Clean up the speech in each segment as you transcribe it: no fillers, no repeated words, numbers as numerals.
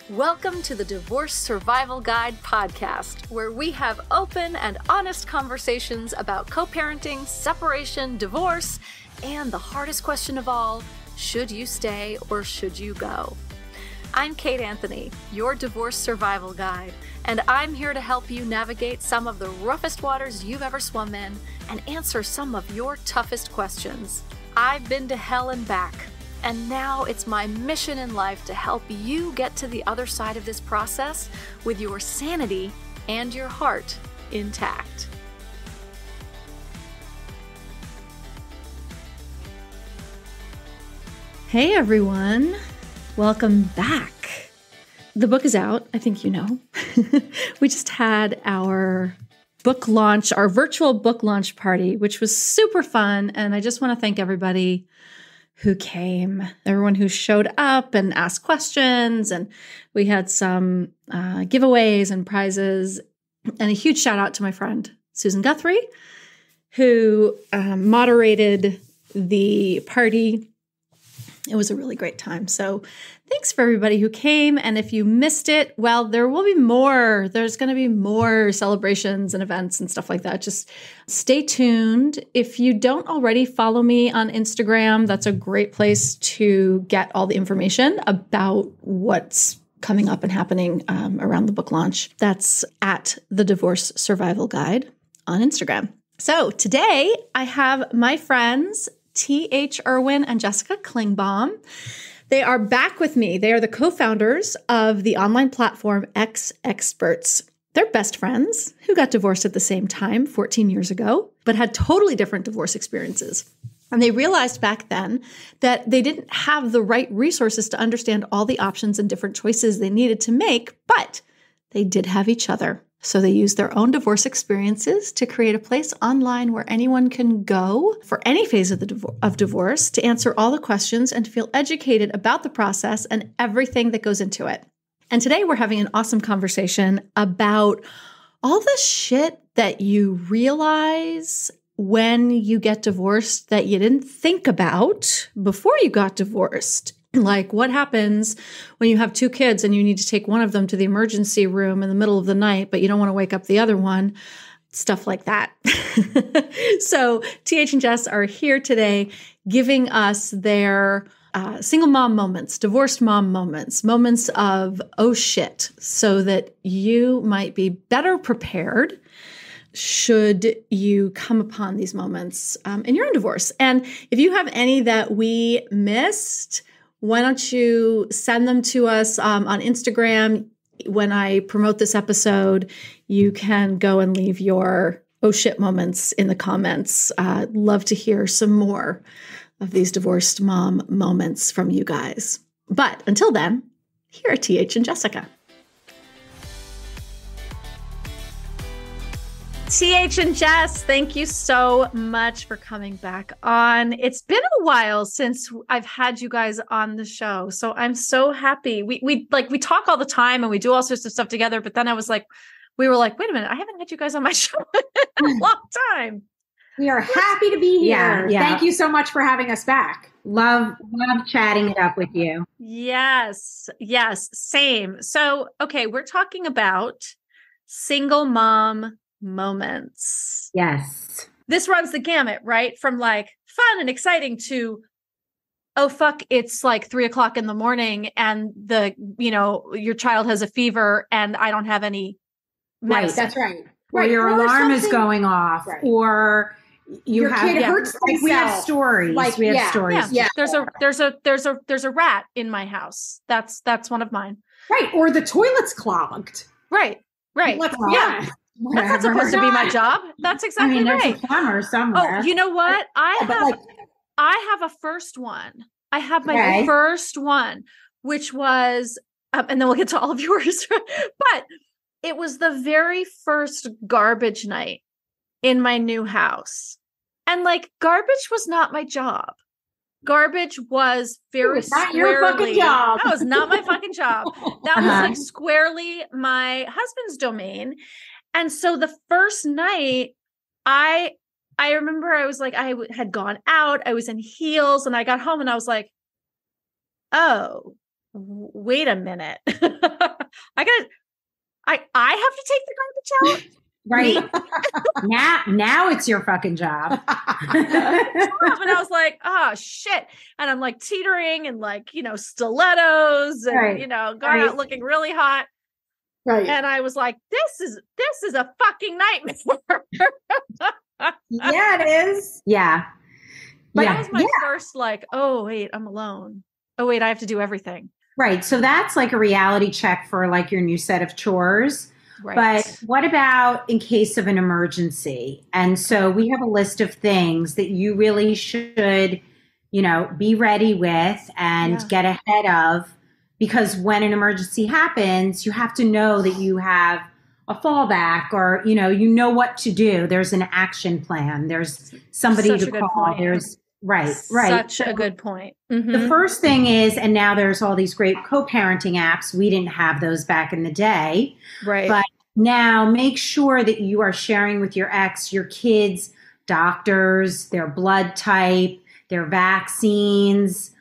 Welcome to the Divorce Survival Guide podcast, where we have open and honest conversations about co-parenting, separation, divorce, and the hardest question of all, should you stay or should you go? I'm Kate Anthony, your divorce survival guide, and I'm here to help you navigate some of the roughest waters you've ever swum in and answer some of your toughest questions. I've been to hell and back, and now it's my mission in life to help you get to the other side of this process with your sanity and your heart intact. Hey everyone, welcome back. The book is out, I think you know. We just had our book launch, our virtual book launch party, which was super fun. And I just want to thank everybody who came, everyone who showed up and asked questions. And we had some giveaways and prizes. And a huge shout out to my friend, Susan Guthrie, who moderated the party. It was a really great time. So thanks for everybody who came. And if you missed it, well, there will be more. There's going to be more celebrations and events and stuff like that. Just stay tuned. If you don't already follow me on Instagram, that's a great place to get all the information about what's coming up and happening around the book launch. That's at the Divorce Survival Guide on Instagram. So today I have my friends, Irwin and Jessica Klingbaum. They are back with me. They are the co-founders of the online platform exEXPERTS. They're best friends who got divorced at the same time 14 years ago, but had totally different divorce experiences. And they realized back then that they didn't have the right resources to understand all the options and different choices they needed to make, but they did have each other. So they used their own divorce experiences to create a place online where anyone can go for any phase of divorce to answer all the questions and to feel educated about the process and everything that goes into it. And today we're having an awesome conversation about all the shit that you realize when you get divorced that you didn't think about before you got divorced. Like what happens when you have two kids and you need to take one of them to the emergency room in the middle of the night, but you don't want to wake up the other one, stuff like that. So TH and Jess are here today giving us their single mom moments, divorced mom moments, moments of, oh shit, so that you might be better prepared should you come upon these moments in your own divorce. And if you have any that we missed, why don't you send them to us on Instagram? When I promote this episode, you can go and leave your oh shit moments in the comments. Love to hear some more of these divorced mom moments from you guys. But until then, here are TH and Jessica. TH and Jess, thank you so much for coming back on. It's been a while since I've had you guys on the show, so I'm so happy. We talk all the time and we do all sorts of stuff together, but then we were like, wait a minute, I haven't had you guys on my show in a long time. We are happy to be here. Yeah. Thank you so much for having us back. Love chatting it up with you. Yes, same. So, okay, we're talking about single mom moments. Yes. This runs the gamut, right? From like fun and exciting to, oh, fuck, it's like 3:00 in the morning and your child has a fever and I don't have any medicine. Right, that's right. Or your alarm is going off, right. Or your kid hurts themselves. We have stories. We have stories. Yeah. There's a rat in my house. That's one of mine. Right. Or the toilet's clogged. Right. Yeah. That's not supposed to be my job. That's exactly right. There's a plumber somewhere. Oh, you know what? I have a first one. I have my first one, which was, and then we'll get to all of yours. But it was the very first garbage night in my new house. And like garbage was not my job. Garbage was very not your fucking job. That was not my fucking job. That was like squarely my husband's domain. And so the first night, I remember I was like, I had gone out, I was in heels, and I got home and I was like, oh, wait a minute. I have to take the garbage out. Right. now it's your fucking job. And I was like, oh shit. And I'm like teetering and like, stilettos and, going out looking really hot. Right. And I was like, this is a fucking nightmare. Yeah, it is. Yeah. But that was my first like, oh wait, I'm alone. Oh wait, I have to do everything. Right. So that's like a reality check for like your new set of chores. Right. But what about in case of an emergency? And so we have a list of things that you really should, be ready with and get ahead of, because when an emergency happens, you have to know that you have a fallback or, you know what to do. There's an action plan. There's somebody to call. There's right. Such a good point. Mm-hmm. The first thing is, and now there's all these great co-parenting apps. We didn't have those back in the day. Right. But now make sure that you are sharing with your ex, your kids, doctors, their blood type, their vaccines,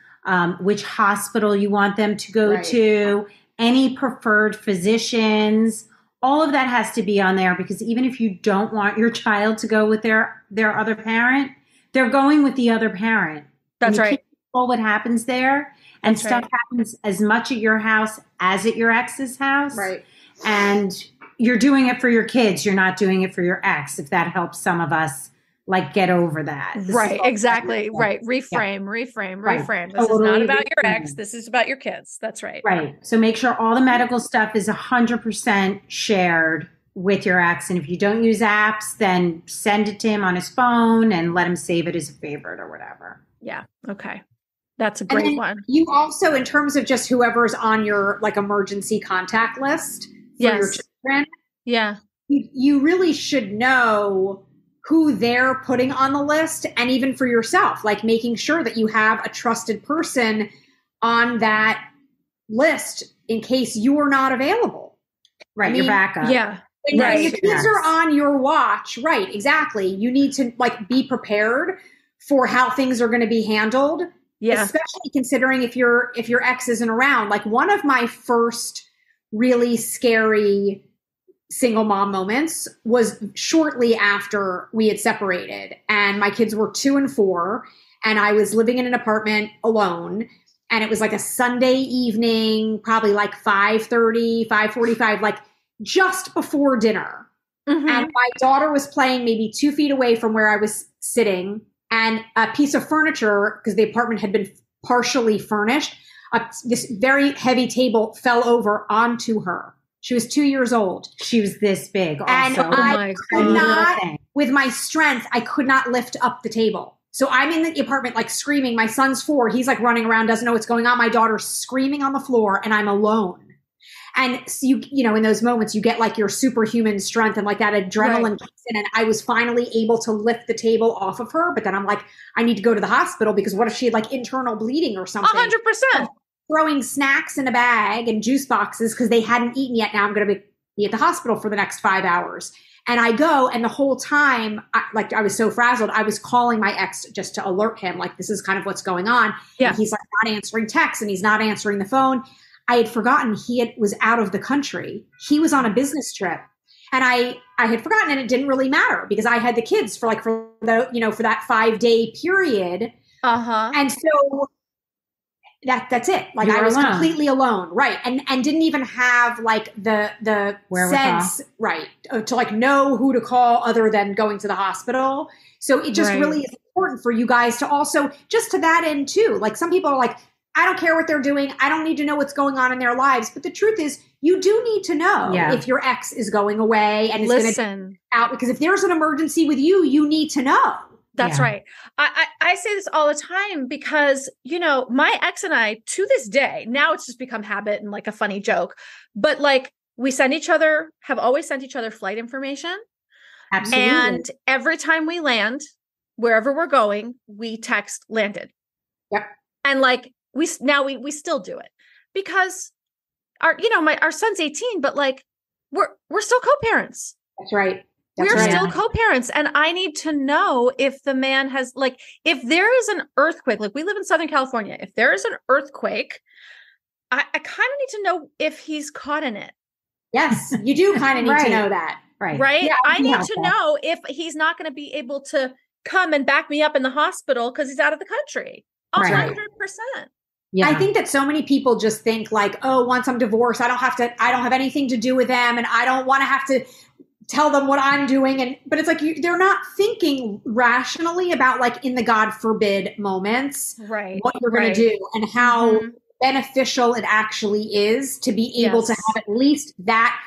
which hospital you want them to go to, any preferred physicians. All of that has to be on there, because even if you don't want your child to go with their other parent, they're going with the other parent. That's right. Control what happens there, and stuff happens as much at your house as at your ex's house. Right. And you're doing it for your kids. You're not doing it for your ex, if that helps some of us like get over that. Right. Exactly. Right. Reframe. This is not about your ex. This is about your kids. That's right. Right. So make sure all the medical stuff is 100% shared with your ex. And if you don't use apps, then send it to him on his phone and let him save it as a favorite or whatever. Yeah. Okay. That's a great one. You also, in terms of just whoever's on your like emergency contact list for your children. Yeah. You really should know who they're putting on the list, and even for yourself, like making sure that you have a trusted person on that list in case you are not available. Right. Your backup. Yeah. When your kids are on your watch, right, exactly. You need to like be prepared for how things are going to be handled. Yeah. Especially considering if your ex isn't around. Like one of my first really scary single mom moments was shortly after we had separated, and my kids were 2 and 4, and I was living in an apartment alone, and it was like a Sunday evening, probably like 5:30, 5:45, like just before dinner. Mm-hmm. And my daughter was playing maybe 2 feet away from where I was sitting, and a piece of furniture, because the apartment had been partially furnished, this very heavy table fell over onto her. She was 2 years old. She was this big also. And I could not, with my strength, I could not lift up the table. So I'm in the apartment like screaming. My son's 4. He's like running around, doesn't know what's going on. My daughter's screaming on the floor, and I'm alone. And so you know, in those moments, you get like your superhuman strength and like that adrenaline kicks in. And I was finally able to lift the table off of her. But then I'm like, I need to go to the hospital, because what if she had like internal bleeding or something? 100%. Throwing snacks in a bag and juice boxes because they hadn't eaten yet. Now I'm going to be at the hospital for the next 5 hours. And I go, and the whole time, I was so frazzled, I was calling my ex just to alert him, like, this is kind of what's going on. Yeah. And he's like not answering texts, and he's not answering the phone. I had forgotten was out of the country. He was on a business trip, and I had forgotten, and it didn't really matter because I had the kids for that 5-day period. Uh-huh. And so that's it. Like I was completely alone. Right. And didn't even have like the sense, right, to like know who to call other than going to the hospital. So it just really is important for you guys to also, just to that end too. Like some people are like, I don't care what they're doing. I don't need to know what's going on in their lives. But the truth is, you do need to know if your ex is going away and is going to be out, because if there's an emergency with you, you need to know. That's right. I say this all the time because, you know, my ex and I, to this day, now it's just become habit and like a funny joke, but like we have always sent each other flight information. Absolutely. And every time we land, wherever we're going, we text landed. Yep. And like we still do it because our son's 18, but like we're still co-parents. That's right. We're still co-parents, and I need to know if the man has, like, if there is an earthquake, like we live in Southern California, if there is an earthquake, I kind of need to know if he's caught in it. Yes, you do kind of need to know that. Right. Yeah, I need to know if he's not going to be able to come and back me up in the hospital because he's out of the country. 100%. Yeah. I think that so many people just think like, oh, once I'm divorced, I don't have anything to do with them. And I don't want to have to tell them what I'm doing. But it's like, they're not thinking rationally about like in the God forbid moments, what you're going to do and how beneficial it actually is to be able to have at least that,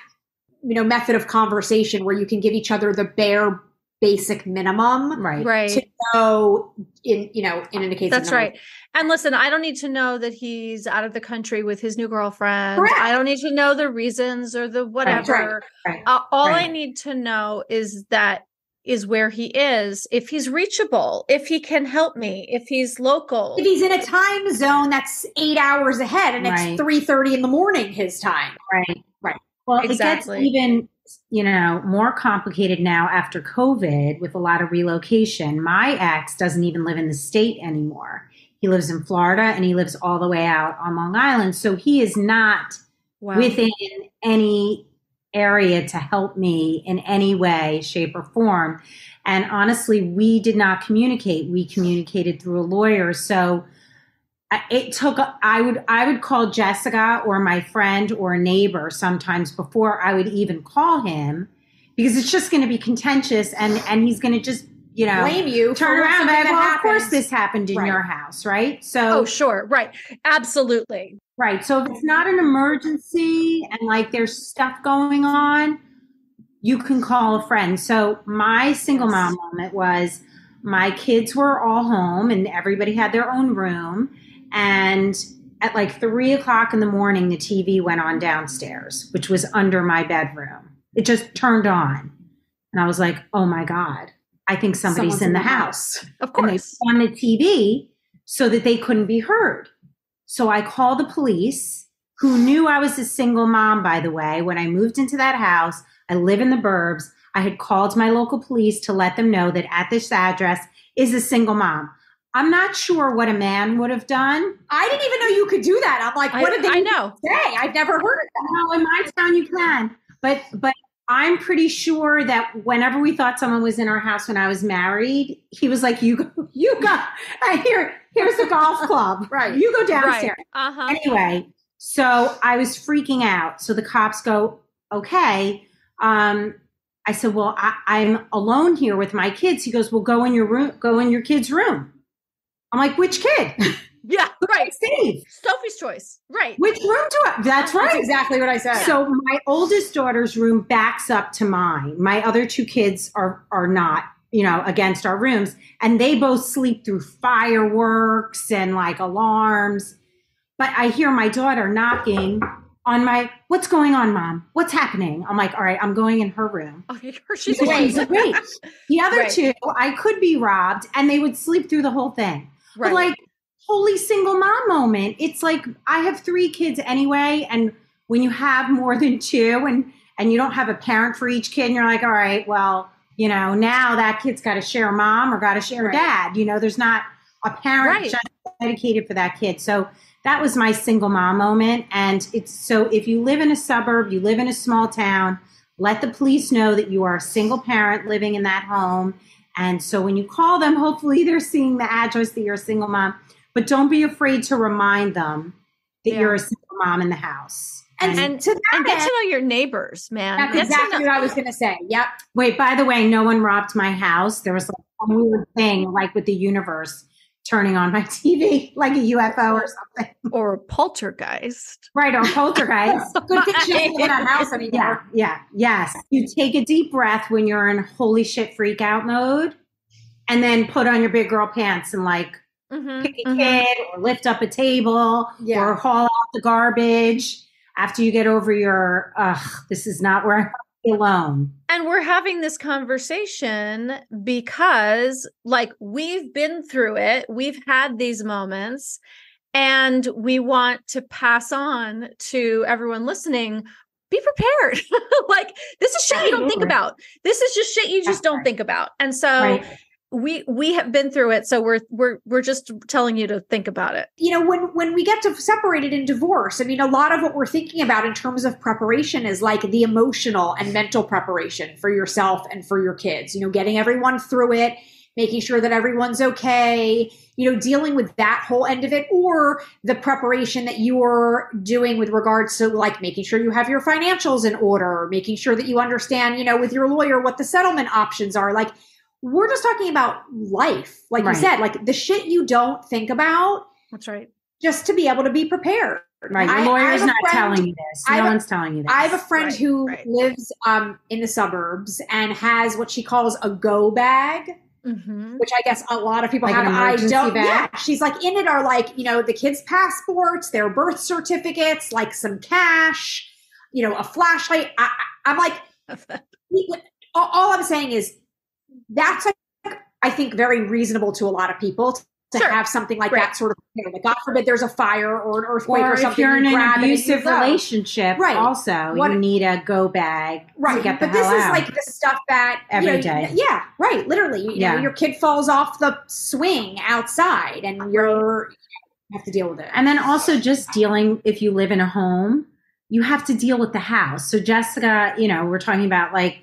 method of conversation where you can give each other the bare basic minimum, to know in an case. That's right. And listen, I don't need to know that he's out of the country with his new girlfriend. Correct. I don't need to know the reasons or the whatever. All I need to know is where he is, if he's reachable, if he can help me, if he's local. If he's in a time zone that's 8 hours ahead and it's 3:30 in the morning his time. Right. Well, it gets even, more complicated now after COVID with a lot of relocation. My ex doesn't even live in the state anymore. He lives in Florida and he lives all the way out on Long Island. So he is not within any area to help me in any way, shape, or form. And honestly, we did not communicate. We communicated through a lawyer. So it took, I would call Jessica or my friend or a neighbor sometimes before I would even call him, because it's just going to be contentious and he's going to just, blame you, turn around and well, of course this happened in your house, right? So, sure. Right. Absolutely. Right. So if it's not an emergency and like there's stuff going on, you can call a friend. So my single mom moment was my kids were all home and everybody had their own room. And at like 3:00 in the morning, the TV went on downstairs, which was under my bedroom. It just turned on. And I was like, oh my God, I think somebody's in the house. Of course. And they put on the TV so that they couldn't be heard. So I called the police, who knew I was a single mom, by the way. When I moved into that house, I live in the burbs. I had called my local police to let them know that at this address is a single mom. I'm not sure what a man would have done. I didn't even know you could do that. I'm like, what did they say? I've never heard of that. No, in my town you can. But I'm pretty sure that whenever we thought someone was in our house when I was married, he was like, you go, here's the golf club. Right. You go downstairs. Anyway, so I was freaking out. So the cops go, okay. I said, well, I'm alone here with my kids. He goes, well, go in your kid's room. I'm like, which kid? Yeah, right. Steve. Sophie's choice. Right. Which room do I? That's right. That's exactly what I said. So my oldest daughter's room backs up to mine. My other two kids are not, against our rooms. And they both sleep through fireworks and like alarms. But I hear my daughter knocking on what's going on, Mom? What's happening? I'm like, all right, I'm going in her room. Oh, she's awake. The other two, I could be robbed and they would sleep through the whole thing. Right. But like, holy single mom moment. It's like, I have 3 kids anyway. And when you have more than 2 and you don't have a parent for each kid and you're like, all right, well, now that kid's got to share a mom or got to share a dad. There's not a parent just dedicated for that kid. So that was my single mom moment. And if you live in a suburb, you live in a small town, let the police know that you are a single parent living in that home. And so when you call them, hopefully they're seeing the address that you're a single mom, but don't be afraid to remind them that you're a single mom in the house. And get to know your neighbors, man. That's exactly what I was going to say. Yep. Wait, by the way, no one robbed my house. There was like a weird thing like with the universe turning on my TV, like a UFO or something. Or a poltergeist. Right, or poltergeist. Good thing she doesn't live in that house anymore. Yes. You take a deep breath when you're in holy shit freak out mode and then put on your big girl pants and like pick a kid or lift up a table or haul out the garbage after you get over your, this is not where I'm alone. And we're having this conversation because like we've been through it. We've had these moments and we want to pass on to everyone listening. Be prepared. Like this is shit you don't think about. This is just shit you just don't think about. And so we have been through it, so we're just telling you to think about it. You know, when we get to separated in divorce, I mean, a lot of what we're thinking about in terms of preparation is like the emotional and mental preparation for yourself and for your kids, you know, getting everyone through it, making sure that everyone's okay, you know, dealing with that whole end of it, or the preparation that you're doing with regards to like making sure you have your financials in order, making sure that you understand, you know, with your lawyer, what the settlement options are. Like, we're just talking about life. Like you said, like the shit you don't think about. That's right. Just to be able to be prepared. Right. Your lawyer's not telling you this. No one's telling you this. I have a friend who lives in the suburbs and has what she calls a go bag, which I guess a lot of people like have. I don't. Bag? Yeah. She's like, in it are like, you know, the kids' passports, their birth certificates, like some cash, you know, a flashlight. I'm like, all I'm saying is that's like, I think very reasonable to a lot of people to have something like that sort of prepared. Like, God forbid there's a fire or an earthquake or something. If you're in an abusive relationship, you need a go bag to get the hell out. But this is like the stuff that every day. Yeah, right. Literally, you know, your kid falls off the swing outside, and you have to deal with it. And then also just dealing, if you live in a home, you have to deal with the house. So Jessica, you know, we're talking about like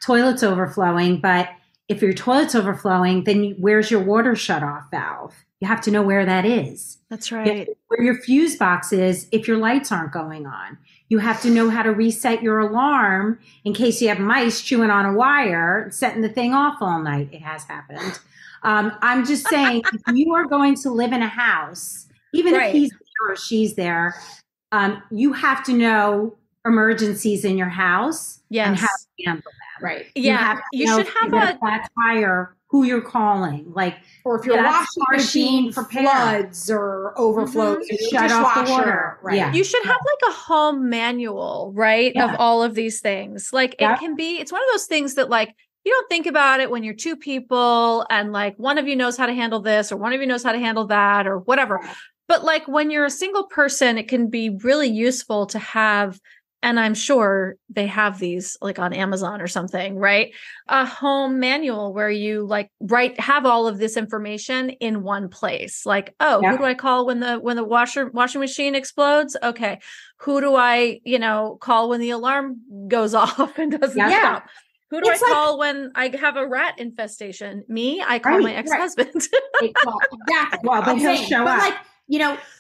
toilets overflowing, but if your toilet's overflowing, then where's your water shut-off valve? You have to know where that is. That's right. Where your fuse box is if your lights aren't going on. You have to know how to reset your alarm in case you have mice chewing on a wire, setting the thing off all night. It has happened. I'm just saying, if you are going to live in a house, even if he's there or she's there, you have to know emergencies in your house and how to handle that. Right. Yeah. You should have a flat tire, who you're calling, like, or if your washing machine floods or overflows, shut off the water. Right. Yeah. You should have like a home manual, right? Of all of these things. Like it can be, it's one of those things that like, you don't think about it when you're two people and like one of you knows how to handle this or one of you knows how to handle that or whatever. But like when you're a single person, it can be really useful to have, and I'm sure they have these like on Amazon or something, right? A home manual where you like have all of this information in one place. Like, who do I call when the washing machine explodes? Okay. Who do I, call when the alarm goes off and doesn't stop? Who do I call when I have a rat infestation? Me? I call my ex-husband. Exactly. Well, but he'll show up.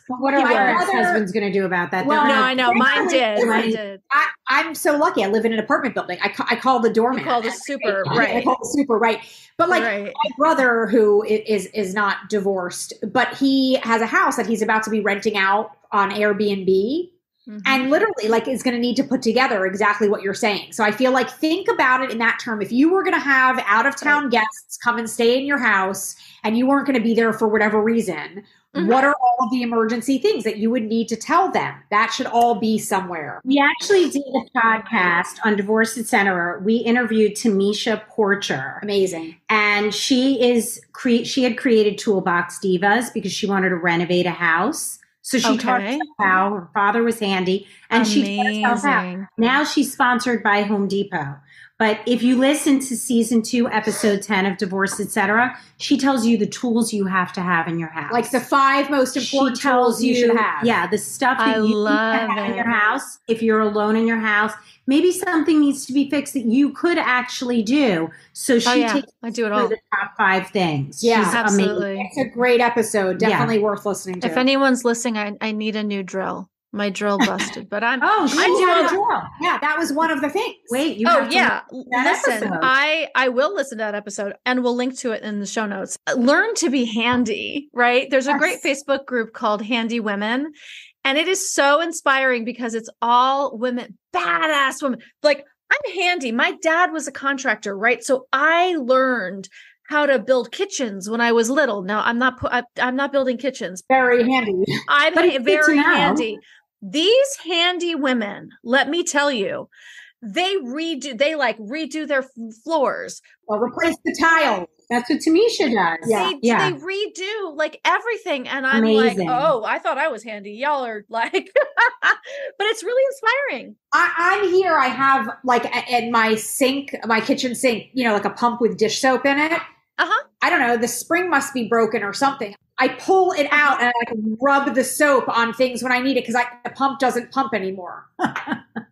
What are our ex-husbands going to do about that? Well, no, I know. Mine did. I'm so lucky. I live in an apartment building. I call the doorman. You call the super, right. I call the super, right. But my brother, who is not divorced, but he has a house that he's about to be renting out on Airbnb. Mm-hmm. And literally, like, is going to need to put together exactly what you're saying. So I feel like, think about it in that term. If you were going to have out-of-town guests come and stay in your house and you weren't going to be there for whatever reason, what are all of the emergency things that you would need to tell them? That should all be somewhere. We actually did a podcast on Divorce Etc. We interviewed Tamisha Porcher. Amazing. And she had created Toolbox Divas because she wanted to renovate a house. So she taught herself how. Her father was handy, and she taught herself how. Now she's sponsored by Home Depot. But if you listen to season 2, episode 10 of Divorce Etc., she tells you the tools you have to have in your house. Like the 5 most important tools you should have. Yeah, the stuff that you need to have in your house. If you're alone in your house, maybe something needs to be fixed that you could actually do. So she takes the top 5 things. Yeah, she's absolutely. Amazing. It's a great episode. Definitely worth listening to. If anyone's listening, I need a new drill. My drill busted, but I do a drill. Yeah, that was one of the things. Wait, you have to listen. Episode. I will listen to that episode, and we'll link to it in the show notes. Learn to be handy, right? There's a great Facebook group called Handy Women, and it is so inspiring because it's all women, badass women. Like, I'm handy. My dad was a contractor, right? So I learned how to build kitchens when I was little. Now I'm not building kitchens. Very handy. I'm very handy. These handy women, let me tell you, they redo their floors. Well, replace the tile. That's what Tamisha does. They redo like everything. And I'm amazing. Like, oh, I thought I was handy. Y'all are like, but it's really inspiring. I'm here. I have like in my kitchen sink, like a pump with dish soap in it. I don't know, the spring must be broken or something. I pull it out and I can rub the soap on things when I need it because the pump doesn't pump anymore. and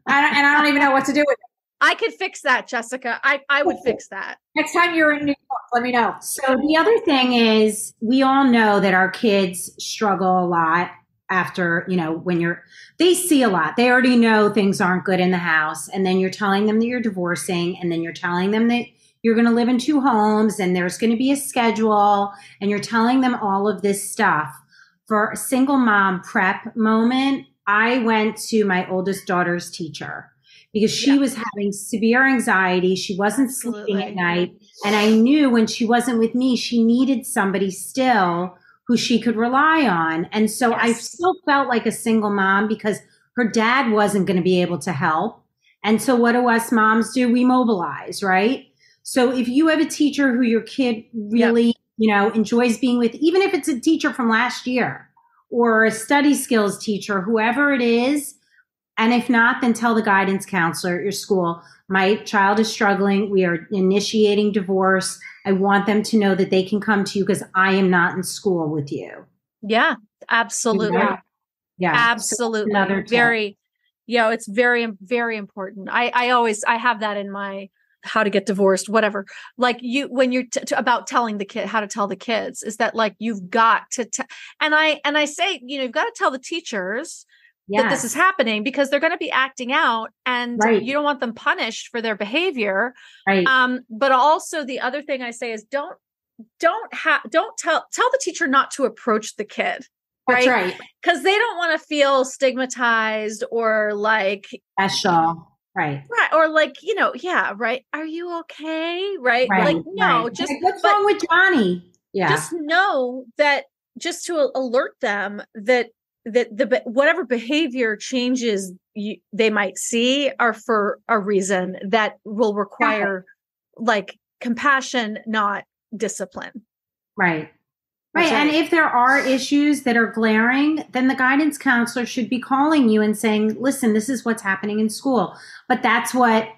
I don't even know what to do with it. I could fix that, Jessica. I would fix that. Next time you're in New York, let me know. So the other thing is we all know that our kids struggle a lot after, when they see a lot. They already know things aren't good in the house. And then you're telling them that you're divorcing. And then you're telling them that you're going to live in 2 homes and there's going to be a schedule. And you're telling them all of this stuff. For a single mom prep moment, I went to my oldest daughter's teacher because she was having severe anxiety. She wasn't sleeping at night. And I knew when she wasn't with me, she needed somebody still who she could rely on. And so I still felt like a single mom because her dad wasn't going to be able to help. And so what do us moms do? We mobilize, right? So if you have a teacher who your kid really, enjoys being with, even if it's a teacher from last year or a study skills teacher, whoever it is, and if not, then tell the guidance counselor at your school, my child is struggling. We are initiating divorce. I want them to know that they can come to you because I am not in school with you. Yeah, absolutely. Yeah, absolutely. It's very, very important. I have that in my how to get divorced, whatever. Like when you're about telling the kid how to tell the kids is that like, you've got to, and I say, you've got to tell the teachers that this is happening because they're going to be acting out and you don't want them punished for their behavior. Right. But also the other thing I say is don't tell the teacher not to approach the kid. That's right. Because they don't want to feel stigmatized or like special. Right. Right. Or like, right. Are you okay? Right. Like, no, just what's wrong with Johnny? Yeah. Just know that just to alert them that whatever behavior changes they might see are for a reason that will require like compassion, not discipline. Right. Right. And if there are issues that are glaring, then the guidance counselor should be calling you and saying, listen, this is what's happening in school. But that's what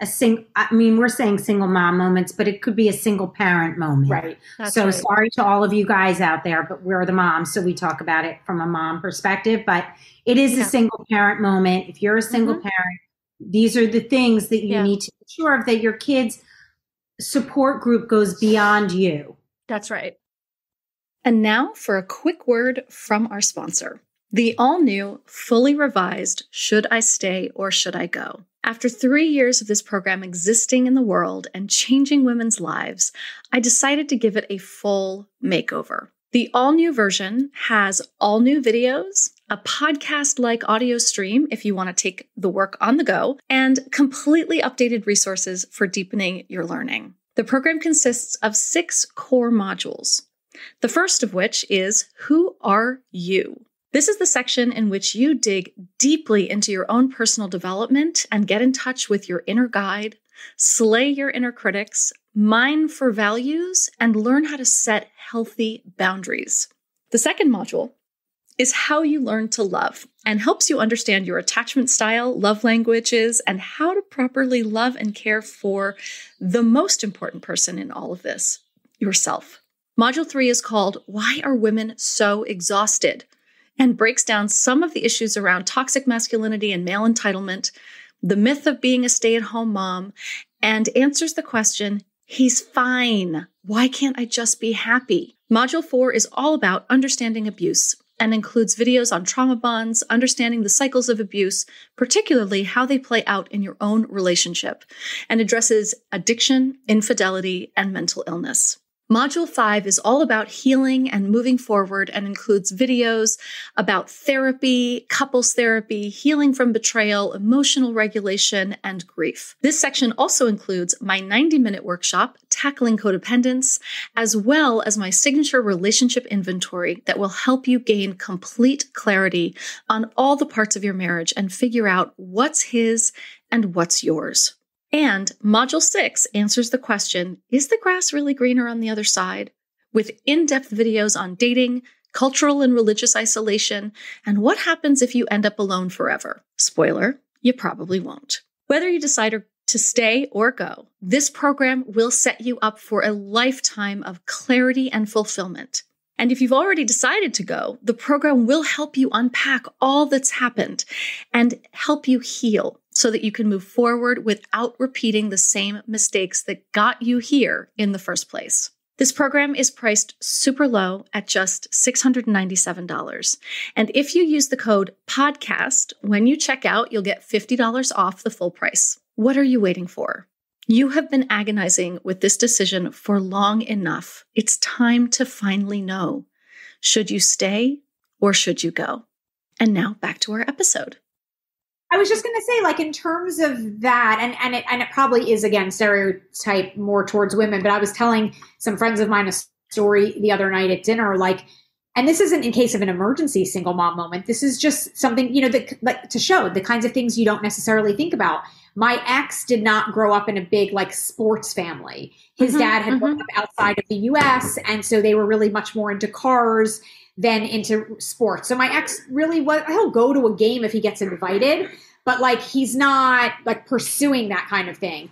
we're saying single mom moments, but it could be a single parent moment. Right. Sorry to all of you guys out there, but we're the moms. So we talk about it from a mom perspective, but it is a single parent moment. If you're a single parent, these are the things that you need to be sure of, that your kids' support group goes beyond you. That's right. And now for a quick word from our sponsor. The all-new, fully revised Should I Stay or Should I Go? After 3 years of this program existing in the world and changing women's lives, I decided to give it a full makeover. The all-new version has all new videos, a podcast-like audio stream if you want to take the work on the go, and completely updated resources for deepening your learning. The program consists of 6 core modules. The first of which is, Who Are You? This is the section in which you dig deeply into your own personal development and get in touch with your inner guide, slay your inner critics, mine for values, and learn how to set healthy boundaries. The second module is How You Learn to Love and helps you understand your attachment style, love languages, and how to properly love and care for the most important person in all of this, yourself. Module 3 is called Why Are Women So Exhausted? And breaks down some of the issues around toxic masculinity and male entitlement, the myth of being a stay-at-home mom, and answers the question, he's fine. Why can't I just be happy? Module 4 is all about understanding abuse and includes videos on trauma bonds, understanding the cycles of abuse, particularly how they play out in your own relationship, and addresses addiction, infidelity, and mental illness. Module 5 is all about healing and moving forward and includes videos about therapy, couples therapy, healing from betrayal, emotional regulation, and grief. This section also includes my 90-minute workshop, Tackling Codependence, as well as my signature relationship inventory that will help you gain complete clarity on all the parts of your marriage and figure out what's his and what's yours. And Module 6 answers the question, is the grass really greener on the other side? With in-depth videos on dating, cultural and religious isolation, and what happens if you end up alone forever. Spoiler, you probably won't. Whether you decide to to stay or go, this program will set you up for a lifetime of clarity and fulfillment. And if you've already decided to go, the program will help you unpack all that's happened and help you heal so that you can move forward without repeating the same mistakes that got you here in the first place. This program is priced super low at just $697. And if you use the code PODCAST, when you check out, you'll get $50 off the full price. What are you waiting for? You have been agonizing with this decision for long enough. It's time to finally know. Should you stay or should you go? And now back to our episode. I was just going to say, like, in terms of that, and it probably is, again, stereotype more towards women, but I was telling some friends of mine a story the other night at dinner, like, and this isn't in case of an emergency single mom moment. This is just something, that, like, to show the kinds of things you don't necessarily think about. My ex did not grow up in a big, like, sports family. His dad had grown up outside of the US, and so they were really much more into cars than into sports. So my ex really he'll go to a game if he gets invited, but, like, he's not, like, pursuing that kind of thing.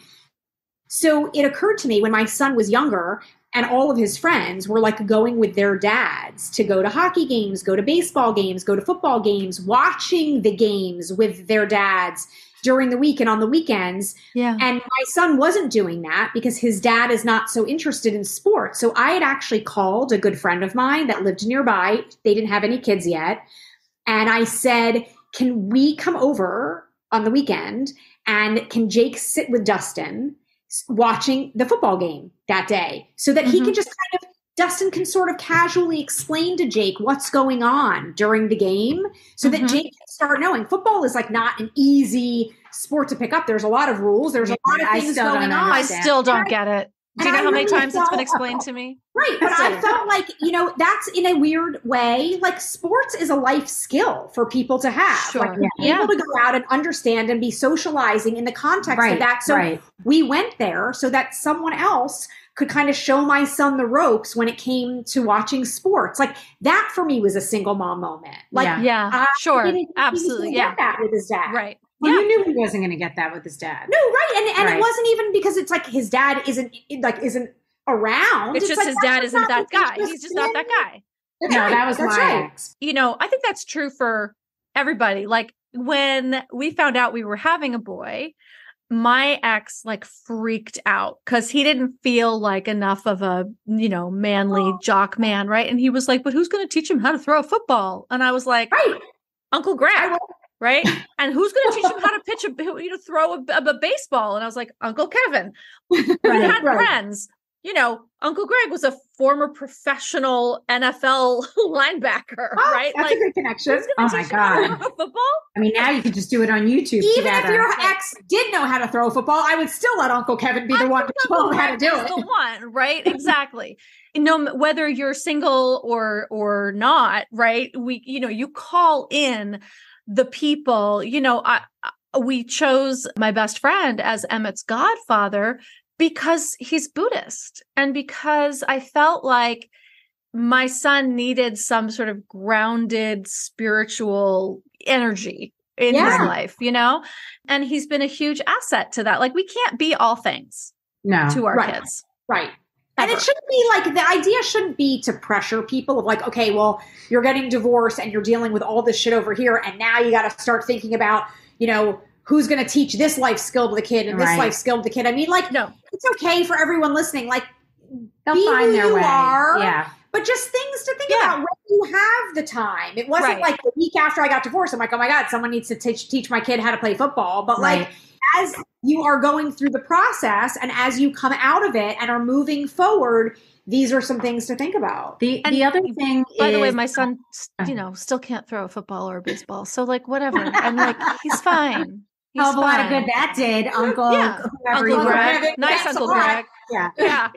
So it occurred to me when my son was younger and all of his friends were, like, going with their dads to go to hockey games, go to baseball games, go to football games, watching the games with their dads during the week and on the weekends. Yeah. And my son wasn't doing that because his dad is not so interested in sports. So I had actually called a good friend of mine that lived nearby. They didn't have any kids yet. And I said, can we come over on the weekend and can Jake sit with Dustin watching the football game that day so that he can just kind of, Dustin can sort of casually explain to Jake what's going on during the game so that Jake can start knowing. Football is, like, not an easy sport to pick up. There's a lot of rules. There's a lot of things going on. I still don't get it. Do you know how many times it's been explained to me? Right. But I felt like, that's in a weird way, like, sports is a life skill for people to have. Sure. Like, able to go out and understand and be socializing in the context of that. So we went there so that someone else could kind of show my son the ropes when it came to watching sports. Like, that for me was a single mom moment. Like, sure. Absolutely. Get that with his dad. Right. Well, you knew he wasn't going to get that with his dad. No, right. And it wasn't even because it's like his dad isn't around. It's just like, his dad isn't that guy. He's just not that guy. That was my ex. I think that's true for everybody. Like, when we found out we were having a boy, my ex, like, freaked out because he didn't feel like enough of a, manly jock man. Right. And he was like, but who's going to teach him how to throw a football? And I was like, Uncle Greg. Right. And who's going to teach him how to throw a baseball? And I was like, Uncle Kevin. We had friends. Uncle Greg was a former professional NFL linebacker, right? That's a good connection. Oh my God. Football? I mean, now you could just do it on YouTube. Even if your ex did know how to throw a football, I would still let Uncle Kevin be the one to tell him how to do it. The one, right? Exactly. Whether you're single or not, right? You call in the people, we chose my best friend as Emmett's godfather because he's Buddhist and because I felt like my son needed some sort of grounded spiritual energy in his life, and he's been a huge asset to that. Like, we can't be all things to our kids. Right. And it shouldn't be like, the idea shouldn't be to pressure people of like, okay, well, you're getting divorced and you're dealing with all this shit over here. And now you got to start thinking about, who's going to teach this life skill to the kid and this life skill to the kid. I mean, like, no, it's okay for everyone listening. Like, they'll find their way. Yeah. But just things to think about when you have the time. It wasn't like the week after I got divorced, I'm like, oh my God, someone needs to teach my kid how to play football. But like, as you are going through the process and as you come out of it and are moving forward, these are some things to think about. The other thing by the way, my son, still can't throw a football or a baseball. So like, whatever. I'm like, he's fine. He's fine. A lot of good that did, Uncle. Uncle Greg. Nice Uncle Greg. Yeah.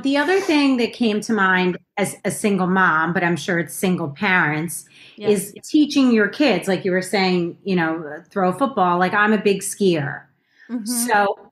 The other thing that came to mind as a single mom, but I'm sure it's single parents, is teaching your kids, like you were saying, throw football. Like, I'm a big skier. Mm-hmm. So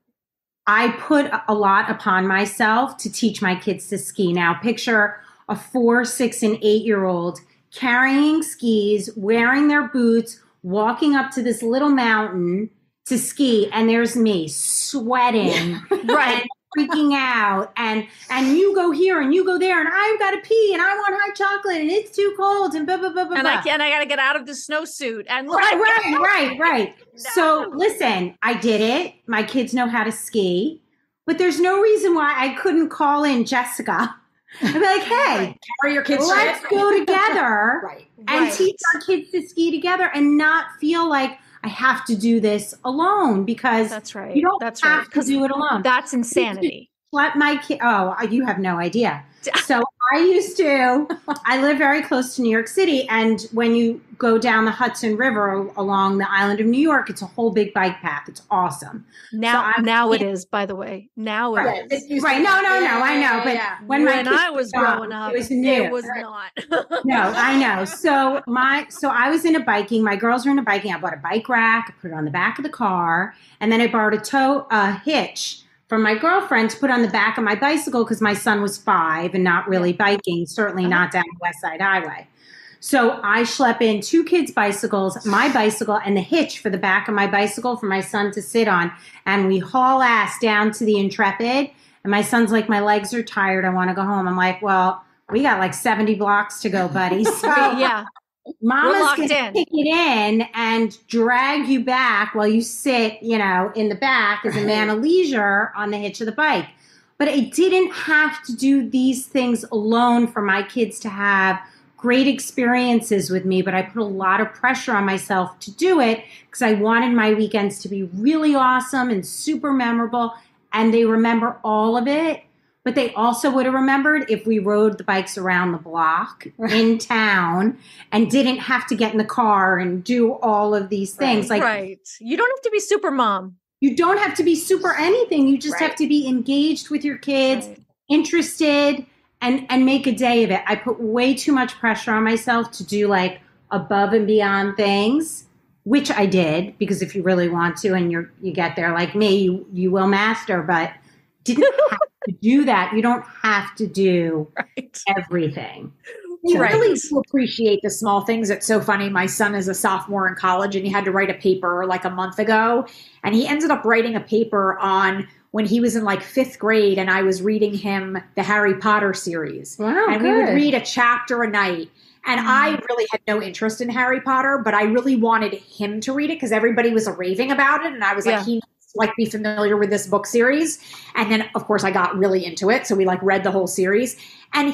I put a lot upon myself to teach my kids to ski. Now, picture a 4, 6, and 8-year-old carrying skis, wearing their boots, walking up to this little mountain to ski, and there's me sweating, right, and freaking out, and you go here and you go there, and I've got to pee, and I want hot chocolate, and it's too cold, and blah blah blah blah. And I got to get out of the snowsuit, and right. No. So listen, I did it. My kids know how to ski, but there's no reason why I couldn't call in Jessica. I'd be like, hey, carry your kids. Let's go together and teach our kids to ski together, and not feel like I have to do this alone, because that's right. You don't have to do it alone. That's insanity. Let my kid. Oh, you have no idea. So I live very close to New York City, and when you go down the Hudson River along the island of New York, it's a whole big bike path. It's awesome. Now it is, by the way. Now it is. Right. No, I know. But when I was growing up, it was new. It was not. No, I know. So I was into biking. My girls were into biking. I bought a bike rack, I put it on the back of the car, and then I borrowed a hitch from my girlfriend to put on the back of my bicycle, because my son was 5 and not really biking, certainly not down the West Side Highway. So I schlep in 2 kids' bicycles, my bicycle, and the hitch for the back of my bicycle for my son to sit on. And we haul ass down to the Intrepid. And my son's like, my legs are tired, I want to go home. I'm like, well, we got like 70 blocks to go, buddy. So yeah. Mama's going to take it in and drag you back while you sit, in the back as a man of leisure on the hitch of the bike. But I didn't have to do these things alone for my kids to have great experiences with me. But I put a lot of pressure on myself to do it, because I wanted my weekends to be really awesome and super memorable. And they remember all of it. But they also would have remembered if we rode the bikes around the block in town and didn't have to get in the car and do all of these things. Right. You don't have to be super mom. You don't have to be super anything. You just have to be engaged with your kids, interested, and make a day of it. I put way too much pressure on myself to do like above and beyond things, which I did, because if you really want to and you get there like me, you will master, but didn't have to do that. You don't have to do everything. You really do appreciate the small things. It's so funny. My son is a sophomore in college, and he had to write a paper like a month ago. And he ended up writing a paper on when he was in like 5th grade, and I was reading him the Harry Potter series. Wow, and we would read a chapter a night. And I really had no interest in Harry Potter, but I really wanted him to read it because everybody was raving about it. And I was like, he like be familiar with this book series. And then of course I got really into it. So we like read the whole series, and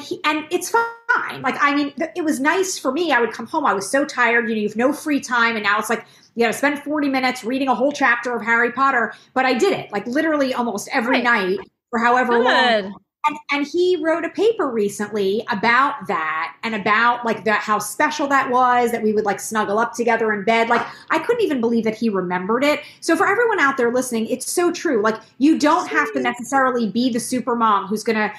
it's fine. Like, I mean, it was nice for me. I would come home. I was so tired, you have no free time. And now it's like, you got to spend 40 minutes reading a whole chapter of Harry Potter. But I did it like literally almost every night for however long. And he wrote a paper recently about that, and about like that, how special that was, that we would like snuggle up together in bed. Like, I couldn't even believe that he remembered it. So for everyone out there listening, it's so true. Like, you don't have to necessarily be the super mom who's going to,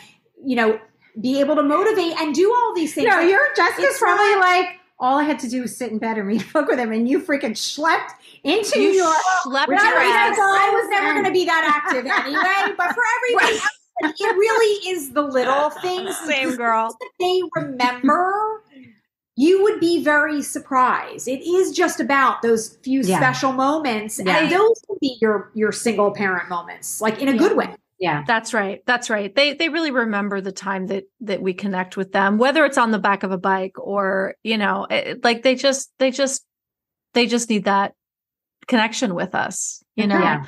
be able to motivate and do all these things. No, Jessica's probably like, all I had to do was sit in bed and read a book with him, and you freaking schlepped into New York. I was never going to be that active anyway, but for everybody else, it really is the little things. Same girl. That they remember. You would be very surprised. It is just about those few special moments, and those would be your single parent moments, like in a good way. Yeah, that's right. That's right. They really remember the time that we connect with them, whether it's on the back of a bike or like they just need that connection with us. God,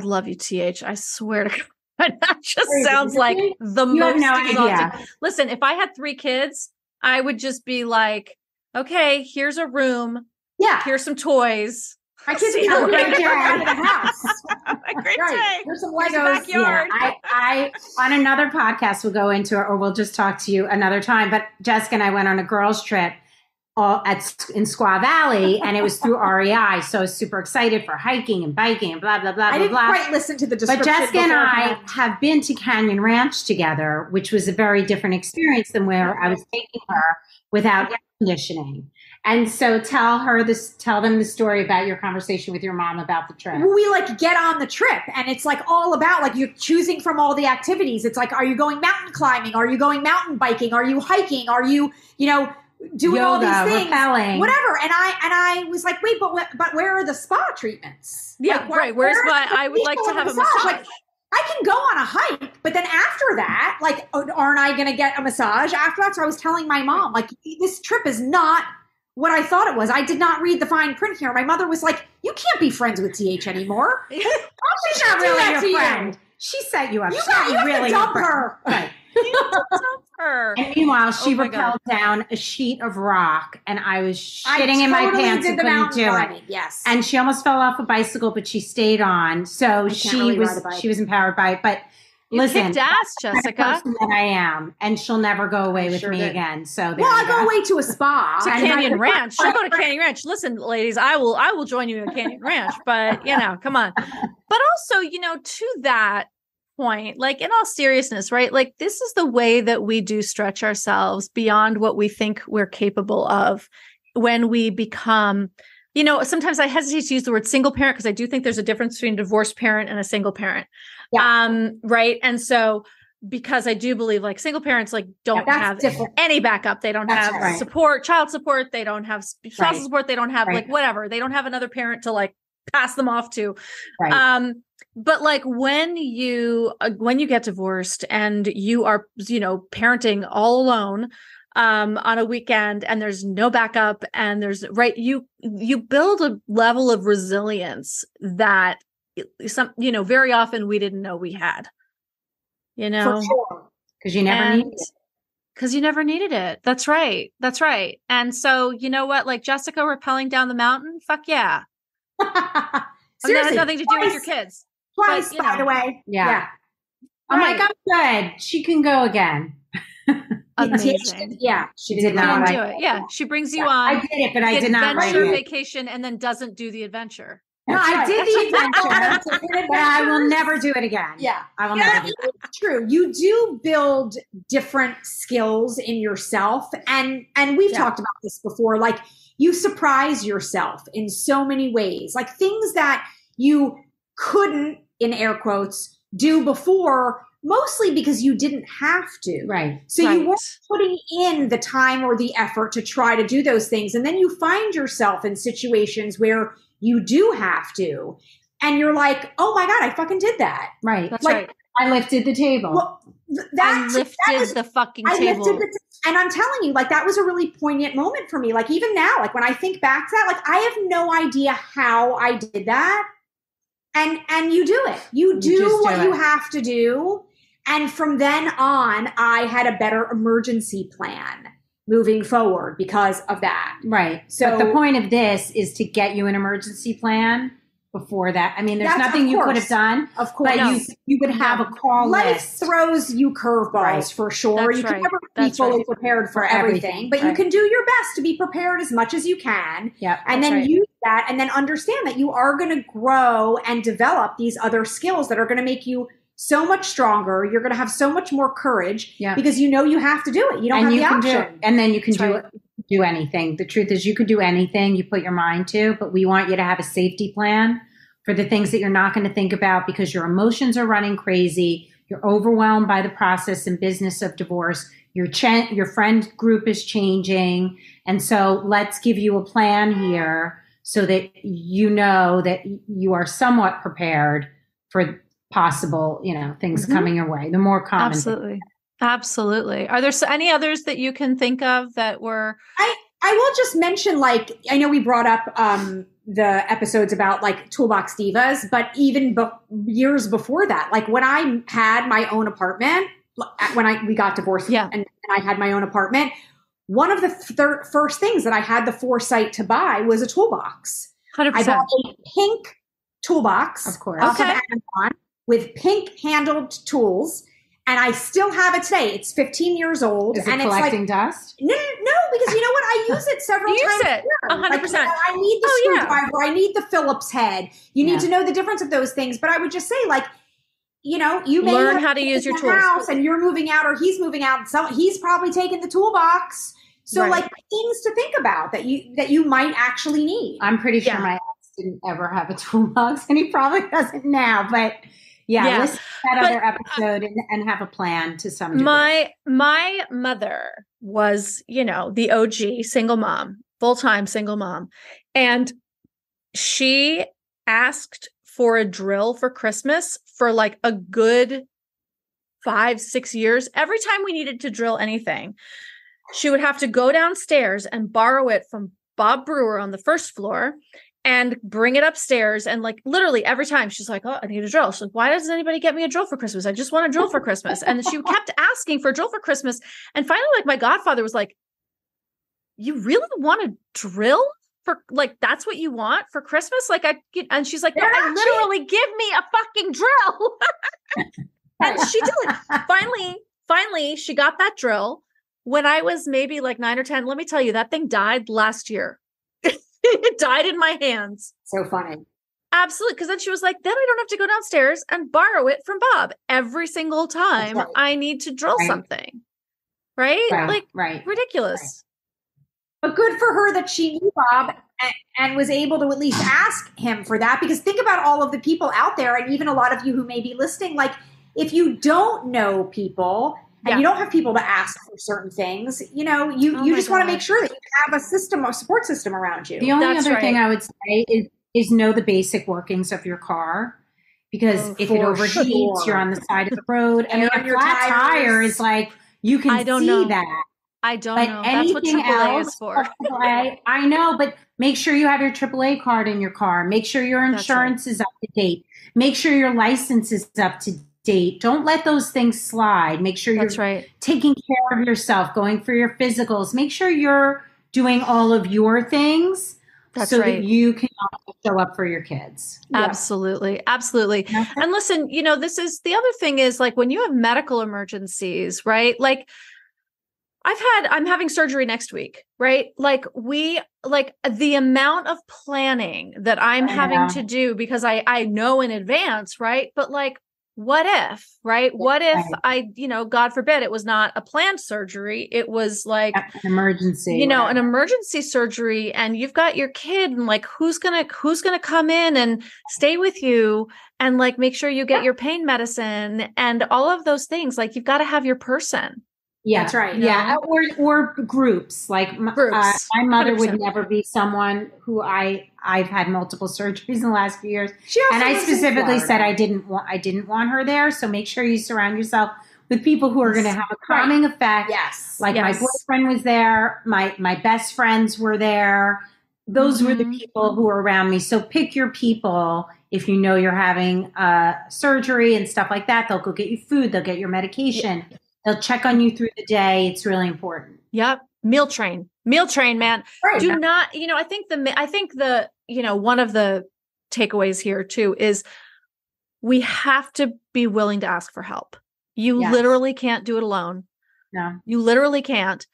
love you, TH. I swear to God. That just sounds like the most exhausting. Listen, if I had 3 kids, I would just be like, okay, here's a room. Yeah. Here's some toys. My kids are great out of the house. A great day. There's some Legos. Backyard. Yeah, I on another podcast we'll go into it, or we'll just talk to you another time. But Jessica and I went on a girls' trip in Squaw Valley, and it was through REI. So I was super excited for hiking and biking and blah, blah, blah, I didn't blah. quite listen to the description. But Jessica and I have been to Canyon Ranch together, which was a very different experience than where I was taking her without air conditioning. And so tell them the story about your conversation with your mom about the trip. We like get on the trip, and it's like all about like you're choosing from all the activities. It's like, are you going mountain climbing? Are you going mountain biking? Are you hiking? Are you, doing all these things, repelling. whatever. And I was like, wait, but where are the spa treatments? Yeah, like, right. Where's my? I would like to have a massage. Like, I can go on a hike, but then after that, like, aren't I going to get a massage after that? So I was telling my mom, like, this trip is not what I thought it was. I did not read the fine print here. My mother was like, you can't be friends with TH anymore. She's not really your friend. She set you up. You got really to dump her. Right. You dump her. And meanwhile, she rappelled down a sheet of rock, and I was shitting in my pants and couldn't do it. Yes. And she almost fell off a bicycle, but she stayed on. So she was empowered by it. But listen, kicked ass, Jessica. That's the person that I am, and she'll never go away with me again. So I go away to a spa, to Canyon Ranch. She'll go to Canyon Ranch. Listen, ladies, I will join you at Canyon Ranch. But come on. But also, to that point, like, in all seriousness, right? Like, this is the way that we do stretch ourselves beyond what we think we're capable of when we become, sometimes I hesitate to use the word single parent because I do think there's a difference between a divorced parent and a single parent. Yeah. Right. And so, because I do believe like single parents like don't have any backup. They don't have support, child support. They don't have spousal support. They don't have like whatever. They don't have another parent to like pass them off to. Right. But like when you get divorced and you are, parenting all alone, on a weekend and there's no backup and there's you build a level of resilience that very often we didn't know we had, For sure. Because you never needed it. Because you never needed it. That's right. That's right. And so, you know what, like Jessica rappelling down the mountain, fuck yeah. That has nothing to do with your kids. Twice, by the way. Yeah. I'm like, I'm good. She can go again. Amazing. Yeah, she did not do it. Yeah, she brings you on. I did it, but I did not write it. Vacation and then doesn't do the adventure. No, I did the adventure, but I will never do it again. Yeah, I will never do it. It's true. You do build different skills in yourself, and we've talked about this before. Like, you surprise yourself in so many ways, like things that you couldn't, in air quotes, do before. Mostly because you didn't have to. Right. So you weren't putting in the time or the effort to try to do those things. And then you find yourself in situations where you do have to. And you're like, oh my God, I fucking did that. Right. That's right. I lifted the table. Well, I lifted the fucking table. And I'm telling you, like, that was a really poignant moment for me. Like, even now, like when I think back to that, like, I have no idea how I did that. And you do it. You do what you have to do. And from then on, I had a better emergency plan moving forward because of that. Right. So but the point of this is to get you an emergency plan before that. I mean, there's nothing you could have done. Of course. But you would have a call list. Life throws you curveballs for sure. You can never be fully prepared for everything. But you can do your best to be prepared as much as you can. Yep, and then use that and then understand that you are going to grow and develop these other skills that are going to make you so much stronger. You're going to have so much more courage because you have to do it. You don't have the option. And then you can do anything. The truth is you could do anything you put your mind to, but we want you to have a safety plan for the things that you're not going to think about because your emotions are running crazy. You're overwhelmed by the process and business of divorce. Your friend group is changing. And so let's give you a plan here so that you know that you are somewhat prepared for possible, things coming your way. The more common. Absolutely. Are there any others that you can think of that were? I will just mention, like, I know we brought up the episodes about like Toolbox Divas, but even years before that, like when I had my own apartment, when we got divorced and I had my own apartment, one of the first things that I had the foresight to buy was a toolbox. 100%. I bought a pink toolbox, of course, off of Amazon with pink handled tools. And I still have it today. It's 15 years old. Is it collecting dust? No, because you know what? I use it several times a year. 100%. I need the screwdriver. I need the Phillips head. You need to know the difference of those things. But I would just say, like, you may learn how to use your tools. House and you're moving out or he's moving out. So he's probably taking the toolbox. So like things to think about that you might actually need. I'm pretty sure my ex didn't ever have a toolbox and he probably doesn't now, but Yeah. Listen to that other episode and have a plan to some degree. My mother was, the OG single mom, full-time single mom. And she asked for a drill for Christmas for like a good 5-6 years. Every time we needed to drill anything, she would have to go downstairs and borrow it from Bob Brewer on the first floor and bring it upstairs. And like literally every time she's like, oh, I need a drill. She's like, why doesn't anybody get me a drill for Christmas? I just want a drill for Christmas. And she kept asking for a drill for Christmas. And finally, like my godfather was like, you really want a drill for like, that's what you want for Christmas? And she's like, no, I literally give me a fucking drill. And she did. Finally, she got that drill when I was maybe like 9 or 10. Let me tell you, that thing died last year. It died in my hands. So funny. Absolutely. Because then she was like, then I don't have to go downstairs and borrow it from Bob every single time I need to drill something. Right? Ridiculous. But good for her that she knew Bob and was able to at least ask him for that. Because think about all of the people out there, and even a lot of you who may be listening, like if you don't know people and you don't have people to ask for certain things, you just want to make sure that you have a support system around you. The only other thing I would say is know the basic workings of your car. Because if it overheats, you're on the side of the road. I mean, a flat tire is like, you can see that. I don't know. That's what AAA is for. I know, but make sure you have your AAA card in your car. Make sure your insurance is up to date. Make sure your license is up to date. Don't let those things slide. Make sure you're taking care of yourself, going for your physicals. Make sure you're doing all of your things that you can show up for your kids. Absolutely. Absolutely. Okay. And listen, this is the other thing is like when you have medical emergencies, right? Like I'm having surgery next week, right? Like the amount of planning that I'm having to do because I know in advance, right? But like, what if, right? What if God forbid it was not a planned surgery. It was like an emergency, an emergency surgery, and you've got your kid, and like, who's going to come in and stay with you and like, make sure you get your pain medicine and all of those things. Like you've got to have your person. Yeah, that's right. Yeah. Or groups. Like my mother 100%. Would never be someone who I've had multiple surgeries in the last few years. And I specifically said I didn't want her there. So make sure you surround yourself with people who are going to have a calming effect. Yes. Like my boyfriend was there. My best friends were there. Those were the people who were around me. So pick your people. If you know you're having surgery and stuff like that, they'll go get you food. They'll get your medication. Yeah. They'll check on you through the day. It's really important. Yep. Meal train, man. Right. Do not, I think the, one of the takeaways here too is we have to be willing to ask for help. You literally can't do it alone. No, you literally can't.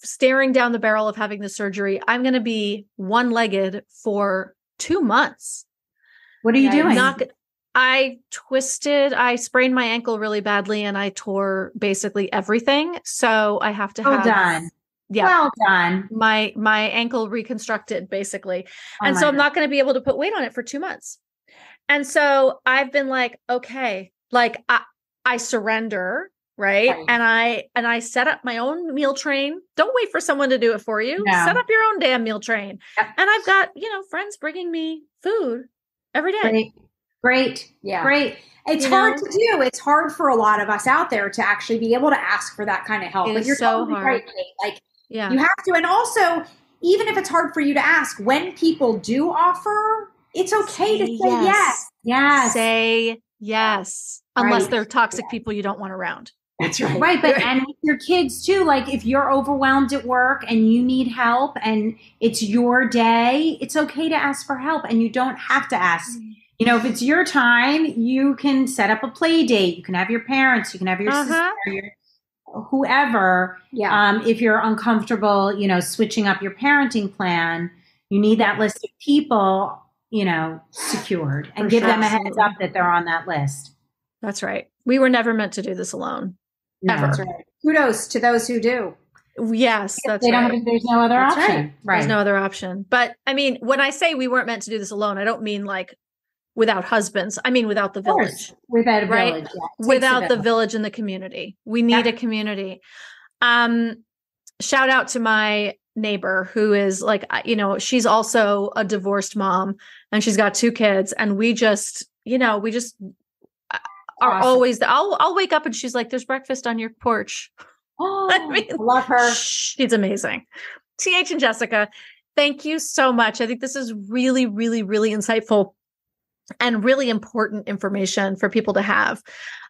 Staring down the barrel of having the surgery, I'm going to be one-legged for 2 months. What are you doing? I sprained my ankle really badly and I tore basically everything. So I have to have done. Yeah. Well done. My ankle reconstructed basically. And so I'm not going to be able to put weight on it for 2 months. And so I've been like, okay, like I surrender. Right. And I set up my own meal train. Don't wait for someone to do it for you. No. Set up your own damn meal train. Yep. And I've got, friends bringing me food every day. Great. Yeah. Great. It's hard to do. It's hard for a lot of us out there to actually be able to ask for that kind of help. But you're so totally right, Kate. Like, you have to. And also, even if it's hard for you to ask, when people do offer, it's okay to say yes. Yes. Say yes. Unless they're toxic people you don't want around. That's right. Right. But and with your kids too, like if you're overwhelmed at work and you need help and it's your day, it's okay to ask for help and you don't have to ask. If it's your time, you can set up a play date. You can have your parents. You can have your sister, whoever. Yeah. If you're uncomfortable, switching up your parenting plan, you need that list of people, secured and give them a heads up that they're on that list. That's right. We were never meant to do this alone. No, ever. That's right. Kudos to those who do. Yes, that's right. There's no other option. Right. There's no other option. But I mean, when I say we weren't meant to do this alone, I don't mean like without husbands. I mean, without the village. Without a right? village. Yeah. Without the village and the community. We need a community. Shout out to my neighbor who is like, you know, she's also a divorced mom and she's got 2 kids. And we just are always, I'll wake up and she's like, there's breakfast on your porch. Oh, I mean, love her. She's amazing. TH and Jessica, thank you so much. I think this is really, really, really insightful and really important information for people to have.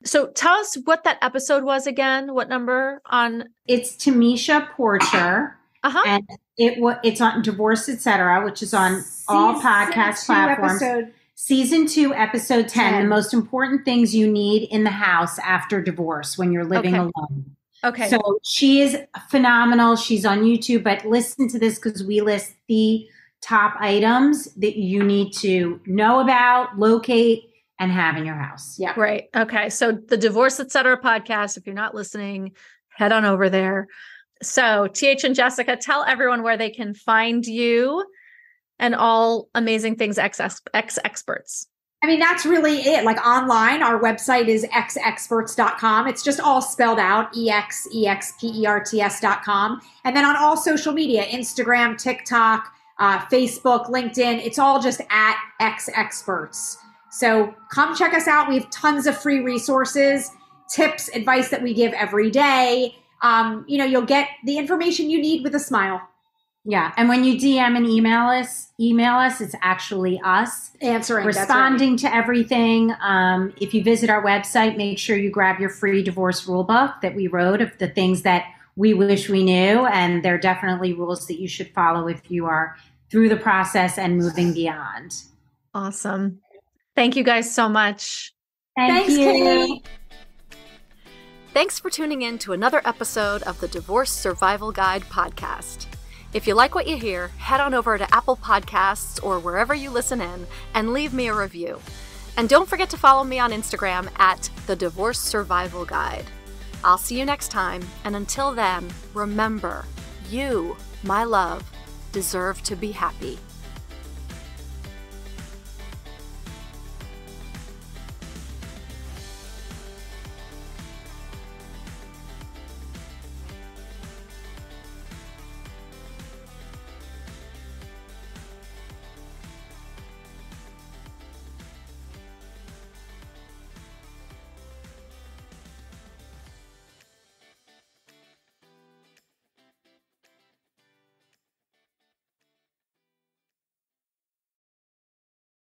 So tell us what that episode was again. What number on? It's Tamisha Porcher. And it's on Divorce, Etc., which is on all podcast platforms. Season 2, episode 10, the most important things you need in the house after divorce when you're living alone. Okay. So she is phenomenal. She's on YouTube, but listen to this because we list the top items that you need to know about, locate, and have in your house. Yeah. Right. Okay. So the Divorce, Etc. podcast, if you're not listening, head on over there. So TH and Jessica, tell everyone where they can find you and all amazing things exEXPERTS. I mean, that's really it. Like online, our website is exEXPERTS.com. It's just all spelled out, exEXPERTS.com. And then on all social media, Instagram, TikTok, Facebook, LinkedIn, it's all just at exEXPERTS. So come check us out. We have tons of free resources, tips, advice that we give every day. You know, you'll get the information you need with a smile. Yeah. And when you DM and email us, it's actually us answering, responding to everything. If you visit our website, make sure you grab your free divorce rule book that we wrote of the things that we wish we knew. And there are definitely rules that you should follow if you are through the process and moving beyond. Awesome. Thank you guys so much. Thanks, Kate. Thanks for tuning in to another episode of the Divorce Survival Guide podcast. If you like what you hear, head on over to Apple Podcasts or wherever you listen in and leave me a review. And don't forget to follow me on Instagram at the Divorce Survival Guide. I'll see you next time, and until then, remember, you, my love, deserve to be happy.